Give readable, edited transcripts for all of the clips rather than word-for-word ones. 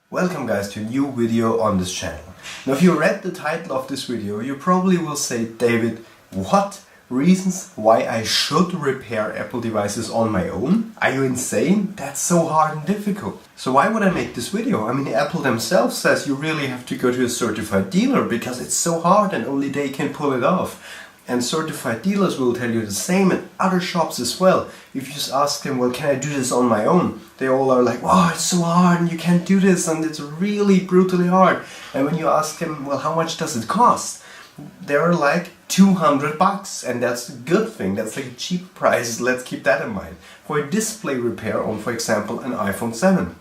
Welcome guys to a new video on this channel. Now if you read the title of this video, you probably will say, David, what? Reasons why I should repair Apple devices on my own? Are you insane? That's so hard and difficult. So why would I make this video? I mean, Apple themselves says you really have to go to a certified dealer because it's so hard and only they can pull it off. And certified dealers will tell you the same, and other shops as well. If you just ask them, well, can I do this on my own? They all are like, wow, it's so hard and you can't do this and it's really brutally hard. And when you ask them, well, how much does it cost? They're like $200, and that's a good thing. That's like a cheap price. Let's keep that in mind. For a display repair on, for example, an iPhone 7.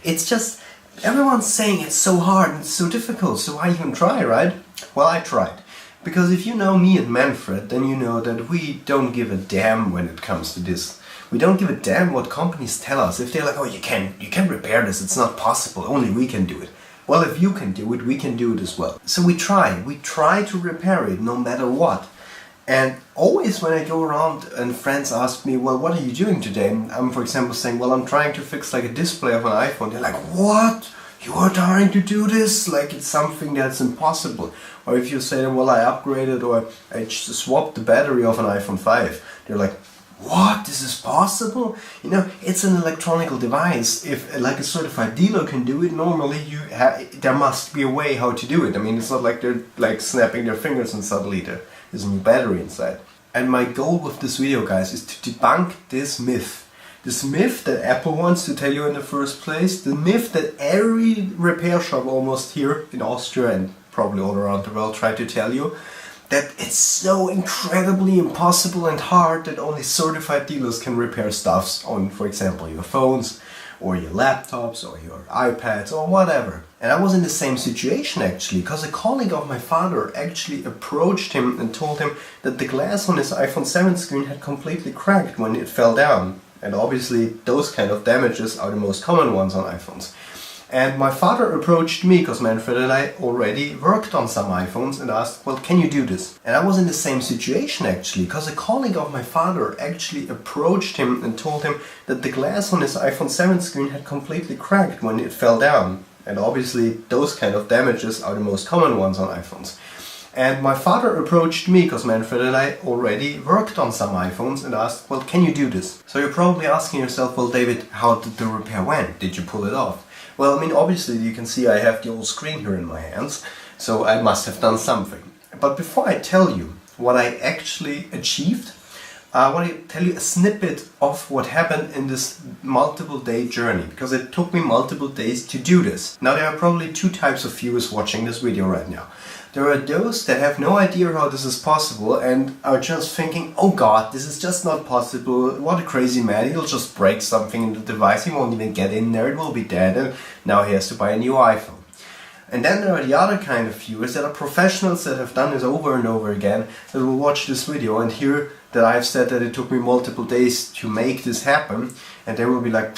It's just, everyone's saying it's so hard and it's so difficult, so why even try, right? Well, I tried. Because if you know me and Manfred, then you know that we don't give a damn when it comes to this. We don't give a damn what companies tell us. If they're like, oh, you can repair this, it's not possible, only we can do it. Well, if you can do it, we can do it as well. So we try to repair it no matter what. And always when I go around and friends ask me, well, what are you doing today? And I'm, for example, saying, well, I'm trying to fix like a display of an iPhone. They're like, what? You are trying to do this? Like it's something that's impossible. Or if you say, well, I upgraded or I swapped the battery of an iPhone 5. They're like, what? This is possible? You know, it's an electronic device. If like a certified dealer can do it, normally there must be a way how to do it. I mean, it's not like they're like snapping their fingers and suddenly there's a new battery inside. And my goal with this video, guys, is to debunk this myth. This myth that Apple wants to tell you in the first place, the myth that every repair shop almost here in Austria and probably all around the world try to tell you, that it's so incredibly impossible and hard that only certified dealers can repair stuffs on, for example, your phones or your laptops or your iPads or whatever. And I was in the same situation actually, because a colleague of my father actually approached him and told him that the glass on his iPhone 7 screen had completely cracked when it fell down. And obviously those kind of damages are the most common ones on iPhones. And my father approached me, because Manfred and I already worked on some iPhones, and asked, well, can you do this? And I was in the same situation actually, because a colleague of my father actually approached him and told him that the glass on his iPhone 7 screen had completely cracked when it fell down. And obviously those kind of damages are the most common ones on iPhones. And my father approached me, because Manfred and I already worked on some iPhones, and asked, well, can you do this? So you're probably asking yourself, well, David, how did the repair went? Did you pull it off? Well, I mean, obviously you can see I have the old screen here in my hands, so I must have done something. But before I tell you what I actually achieved, I want to tell you a snippet of what happened in this multiple day journey, because it took me multiple days to do this. Now there are probably two types of viewers watching this video right now. There are those that have no idea how this is possible and are just thinking, oh god, this is just not possible, what a crazy man, he'll just break something in the device, he won't even get in there, it will be dead, and now he has to buy a new iPhone. And then there are the other kind of viewers that are professionals that have done this over and over again, that will watch this video and hear that I've said that it took me multiple days to make this happen, and they will be like,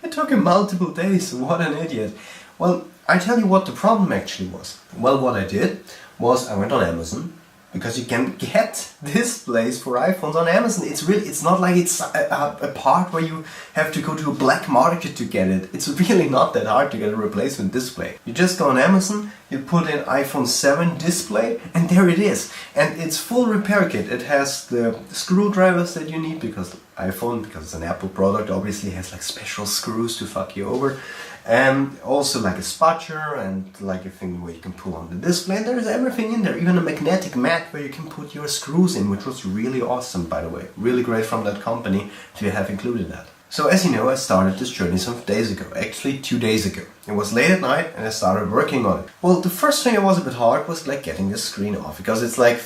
it took him multiple days, what an idiot. Well, I tell you what the problem actually was. Well, what I did was I went on Amazon, because you can get displays for iPhones on Amazon. It's not like it's a part where you have to go to a black market to get it. It's really not that hard to get a replacement display. You just go on Amazon, you put in iPhone 7 display, and there it is. And it's full repair kit. It has the screwdrivers that you need, because iPhone, because it's an Apple product, obviously has like special screws to fuck you over. And also like a spatcher and like a thing where you can pull on the display. And there's everything in there, even a magnetic mat where you can put your screws in, which was really awesome, by the way. Really great from that company to have included that. So as you know, I started this journey some days ago, actually 2 days ago. It was late at night and I started working on it. Well, the first thing that was a bit hard was like getting this screen off, because it's like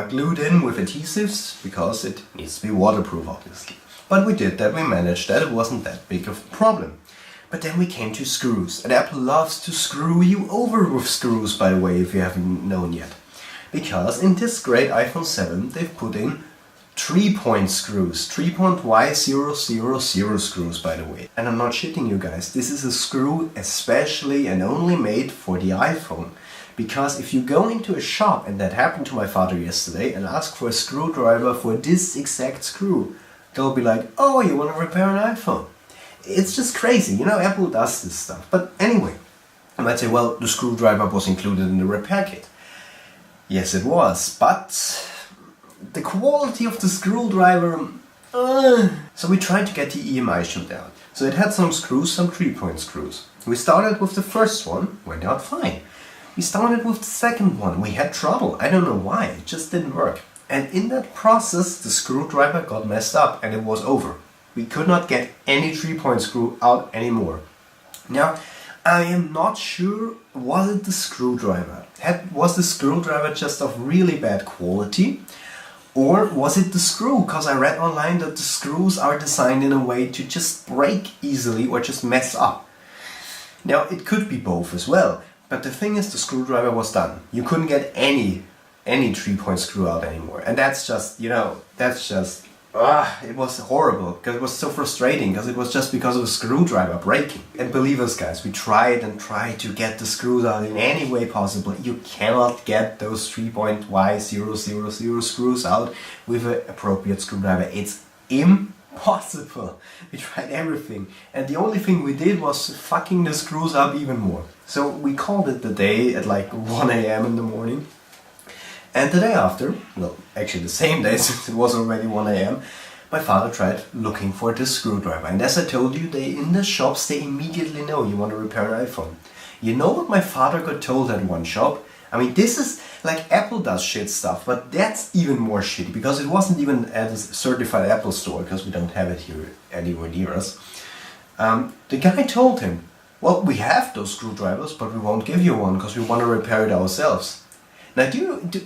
glued in with adhesives, because it needs to be waterproof obviously. But we did that, we managed that, it wasn't that big of a problem. But then we came to screws, and Apple loves to screw you over with screws, by the way, if you haven't known yet. Because in this great iPhone 7 they've put in 3-point screws, 3.Y000 screws, by the way. And I'm not shitting you guys, this is a screw especially and only made for the iPhone. Because if you go into a shop, and that happened to my father yesterday, and ask for a screwdriver for this exact screw, they'll be like, oh, you want to repair an iPhone? It's just crazy, you know, Apple does this stuff. But anyway, you might say, well, the screwdriver was included in the repair kit. Yes, it was, but the quality of the screwdriver... So we tried to get the EMI shield out. So it had some screws, some 3-point screws. We started with the first one, went out fine. We started with the second one, we had trouble. I don't know why, it just didn't work. And in that process, the screwdriver got messed up and it was over. We could not get any 3-point screw out anymore. Now, I am not sure, was it the screwdriver? Was the screwdriver just of really bad quality? Or was it the screw? Because I read online that the screws are designed in a way to just break easily or just mess up. Now, it could be both as well. But the thing is, the screwdriver was done. You couldn't get any 3-point screw out anymore. And that's just, you know, it was horrible, because it was so frustrating, because it was just because of a screwdriver breaking. And believe us guys, we tried to get the screws out in any way possible. You cannot get those 3.Y000 screws out with an appropriate screwdriver. It's impossible. We tried everything. And the only thing we did was fucking the screws up even more. So we called it the day at like 1 AM in the morning. And the day after, well, actually the same day, since it was already 1 AM, my father tried looking for this screwdriver. And as I told you, in the shops, they immediately know you want to repair an iPhone. You know what my father got told at one shop? I mean, this is like Apple does shit stuff, but that's even more shitty, because it wasn't even at a certified Apple store, because we don't have it here anywhere near us. The guy told him, well, we have those screwdrivers, but we won't give you one because we want to repair it ourselves. Now,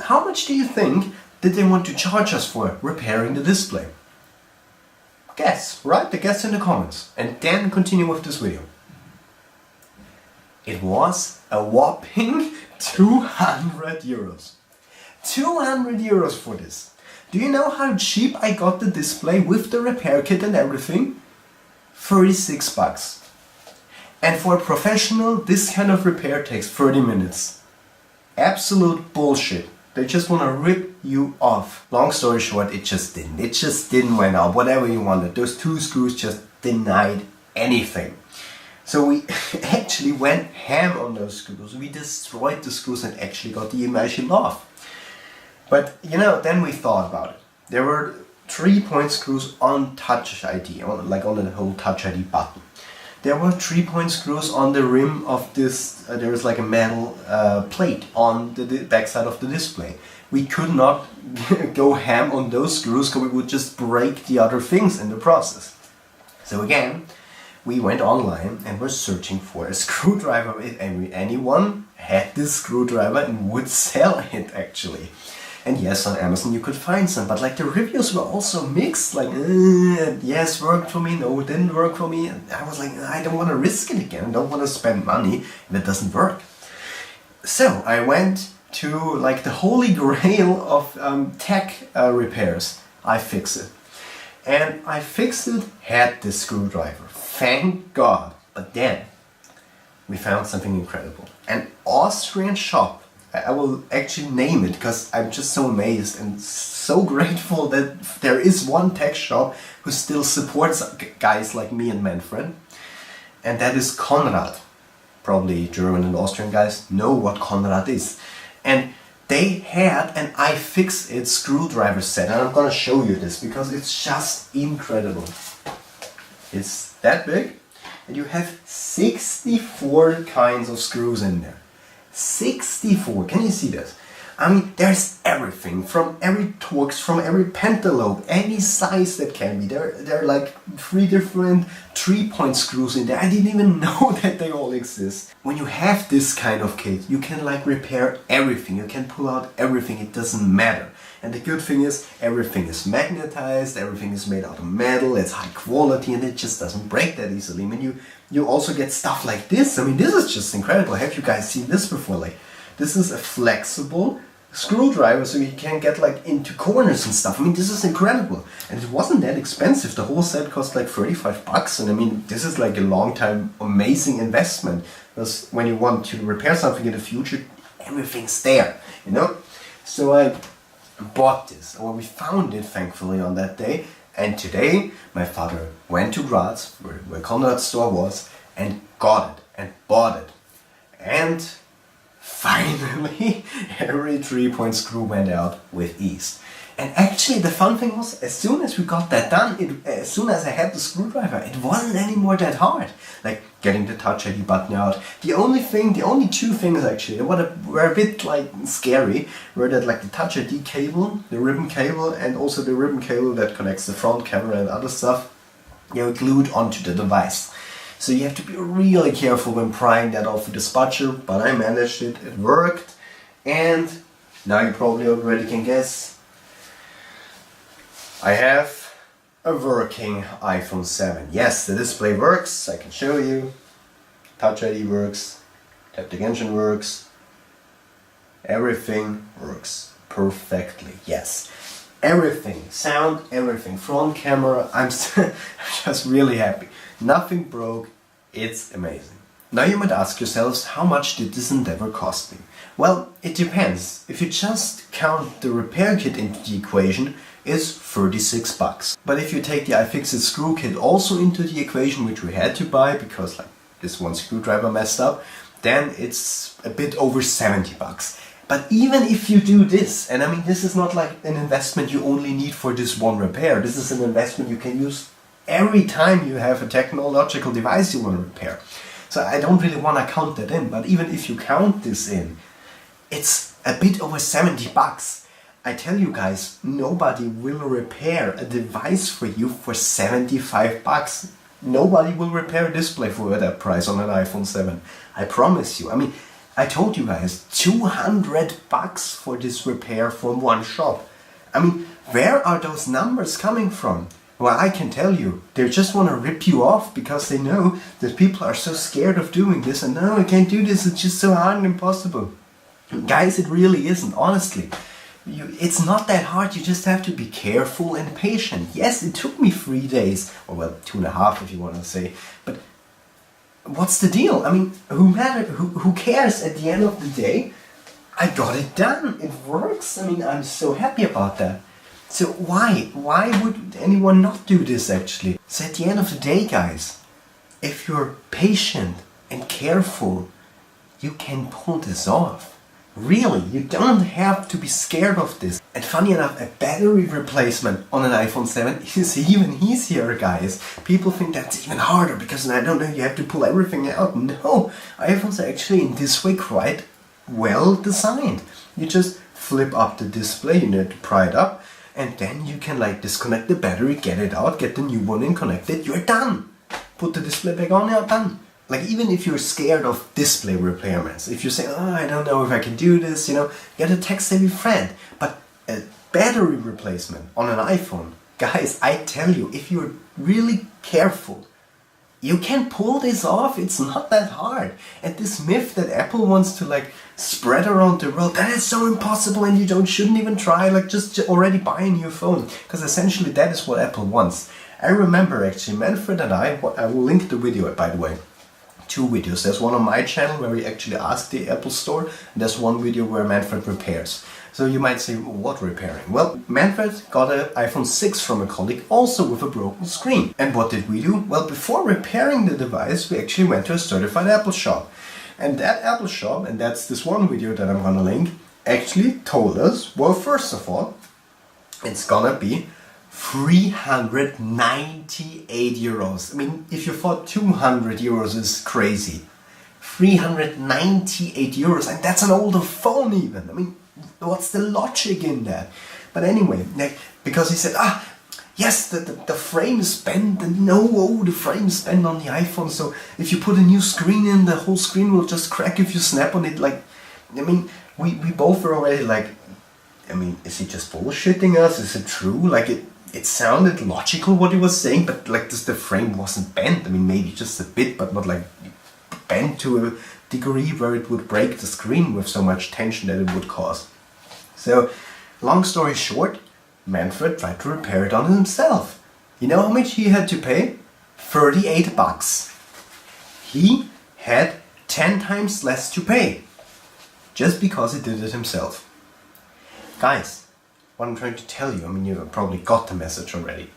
how much do you think did they want to charge us for repairing the display? Guess, right? The guess in the comments. And then continue with this video. It was a whopping 200 euros. 200 euros for this. Do you know how cheap I got the display with the repair kit and everything? 36 bucks. And for a professional, this kind of repair takes 30 minutes. Absolute bullshit. They just want to rip you off. Long story short, it just didn't. It just didn't went out. Whatever you wanted. Those two screws just denied anything. So we actually went ham on those screws. We destroyed the screws and actually got the EMI shield off. But, you know, then we thought about it. There were 3-point screws on Touch ID, like on the whole Touch ID button. There were 3-point screws on the rim of this, there is like a metal plate on the backside of the display. We could not go ham on those screws because we would just break the other things in the process. So again, we went online and were searching for a screwdriver. If anyone had this screwdriver and would sell it actually. And yes, on Amazon you could find some, but like the reviews were also mixed, like yes, worked for me, no, it didn't work for me. And I was like, I don't want to risk it again, I don't want to spend money if it doesn't work. So I went to like the holy grail of tech repairs. iFixit. And iFixit had this screwdriver, thank God. But then we found something incredible. An Austrian shop. I will actually name it because I'm just so amazed and so grateful that there is one tech shop who still supports guys like me and Manfred. And that is Konrad. Probably German and Austrian guys know what Konrad is. And they had an iFixit screwdriver set. And I'm gonna show you this because it's just incredible. It's that big and you have 64 kinds of screws in there. 64, can you see this? I mean, there's everything, from every Torx, from every pentalobe, any size that can be. There are like 3 different 3-point screws in there. I didn't even know that they all exist. When you have this kind of kit, you can like repair everything. You can pull out everything, it doesn't matter. And the good thing is, everything is magnetized, everything is made out of metal, it's high quality, and it just doesn't break that easily. I mean, you also get stuff like this. I mean, this is just incredible. Have you guys seen this before? Like, this is a flexible screwdriver, so you can get like into corners and stuff. I mean, this is incredible. And it wasn't that expensive. The whole set cost like 35 bucks. And I mean, this is like a long time, amazing investment. Because when you want to repair something in the future, everything's there, you know? So I bought this, or we found it thankfully on that day, And today my father went to Graz, where Konrad's store was, and got it and bought it. And finally every 3-point screw went out with ease. And actually the fun thing was, as soon as we got that done, as soon as I had the screwdriver, it wasn't anymore that hard. Like getting the Touch ID button out. The only two things actually that were a bit like scary were that like the Touch ID cable, the ribbon cable, and also the ribbon cable that connects the front camera and other stuff, they were glued onto the device. So you have to be really careful when prying that off with the spatula, but I managed it, it worked. And now you probably already can guess, I have a working iPhone 7. Yes, the display works, I can show you. Touch ID works, Taptic Engine works, everything works perfectly, yes. Everything, sound, everything, front camera, I'm just really happy. Nothing broke, it's amazing. Now you might ask yourselves, how much did this endeavor cost me? Well, it depends. If you just count the repair kit into the equation, it's 36 bucks. But if you take the iFixit screw kit also into the equation, which we had to buy because like this one screwdriver messed up, then it's a bit over 70 bucks. But even if you do this, and I mean this is not like an investment you only need for this one repair, this is an investment you can use every time you have a technological device you want to repair. So I don't really want to count that in, but even if you count this in, it's a bit over 70 bucks. I tell you guys, nobody will repair a device for you for 75 bucks. Nobody will repair a display for that price on an iPhone 7. I promise you. I mean, I told you guys, 200 bucks for this repair from one shop. I mean, where are those numbers coming from? Well, I can tell you, they just want to rip you off because they know that people are so scared of doing this and no, I can't do this, it's just so hard and impossible. Guys, it really isn't, honestly. It's not that hard, you just have to be careful and patient. Yes, it took me 3 days, or well, 2.5 if you want to say, but what's the deal? I mean, who cares at the end of the day? I got it done, it works, I mean, I'm so happy about that. So why would anyone not do this actually? So at the end of the day, guys, if you're patient and careful, you can pull this off. Really, you don't have to be scared of this. And funny enough, a battery replacement on an iPhone 7 is even easier, guys. People think that's even harder because I don't know, you have to pull everything out. No, iPhones are actually in this way quite well designed. You just flip up the display, you need to pry it up, and then you can like disconnect the battery, get it out, get the new one in, connect it, you're done. Put the display back on, you're done. Like even if you're scared of display repairments, if you say, oh, I don't know if I can do this, you know, get a tech-savvy friend. But a battery replacement on an iPhone, guys, I tell you, if you're really careful, you can pull this off. It's not that hard. And this myth that Apple wants to like spread around the world, that is so impossible and you shouldn't even try, like just already buy a new phone. Because essentially that is what Apple wants. I remember actually, Manfred and I will link the video by the way. 2 videos. There's one on my channel where we actually ask the Apple Store, and there's one video where Manfred repairs. So you might say, what repairing? Well, Manfred got an iPhone 6 from a colleague, also with a broken screen. And what did we do? Well, before repairing the device, we actually went to a certified Apple shop. And that Apple shop, and that's this one video that I'm gonna link, actually told us, well, first of all, it's gonna be 398 euros. I mean, if you thought 200 euros is crazy, 398 euros, and that's an older phone even. I mean, what's the logic in that? But anyway, because he said, yes, the frame is bent, and the frame is bent on the iPhone, so if you put a new screen in, the whole screen will just crack if you snap on it. Like, I mean, we both were already like, I mean, is he just bullshitting us? Is it true? Like, it sounded logical what he was saying, but like the frame wasn't bent. I mean, maybe just a bit, but not like bent to a degree where it would break the screen with so much tension that it would cause. So, long story short, Manfred tried to repair it on himself. You know how much he had to pay? 38 bucks. He had 10 times less to pay, just because he did it himself. Guys, what I'm trying to tell you, I mean, you probably got the message already.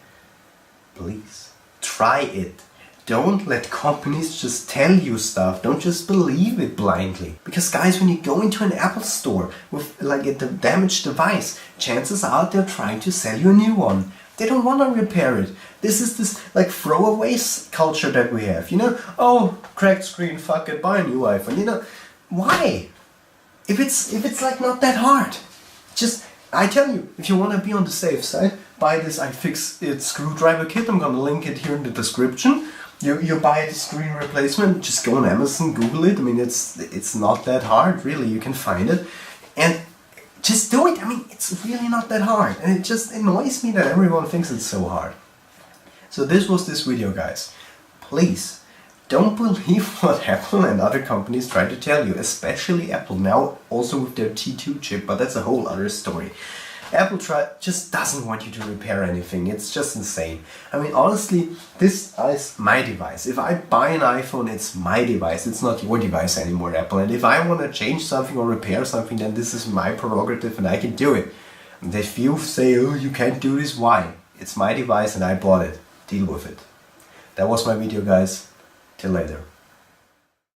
please, try it. Don't let companies just tell you stuff. Don't just believe it blindly. Because guys, when you go into an Apple store with like a damaged device, chances are they're trying to sell you a new one. They don't want to repair it. This is this like throwaways culture that we have. You know, oh, cracked screen, fuck it, buy a new iPhone. You know, why? If it's like not that hard. Just, I tell you, if you want to be on the safe side, buy this iFixit screwdriver kit. I'm gonna link it here in the description. You buy the screen replacement, just go on Amazon, Google it. I mean, it's not that hard, really. You can find it. And just do it. I mean, it's really not that hard. And it just annoys me that everyone thinks it's so hard. So this was this video, guys. Please, don't believe what Apple and other companies try to tell you, especially Apple now, also with their T2 chip, but that's a whole other story. Apple just doesn't want you to repair anything. It's just insane. I mean, honestly, this is my device. If I buy an iPhone, it's my device. It's not your device anymore, Apple. And if I want to change something or repair something, then this is my prerogative and I can do it. And if you say, oh, you can't do this, why? It's my device and I bought it. Deal with it. That was my video, guys. Till later.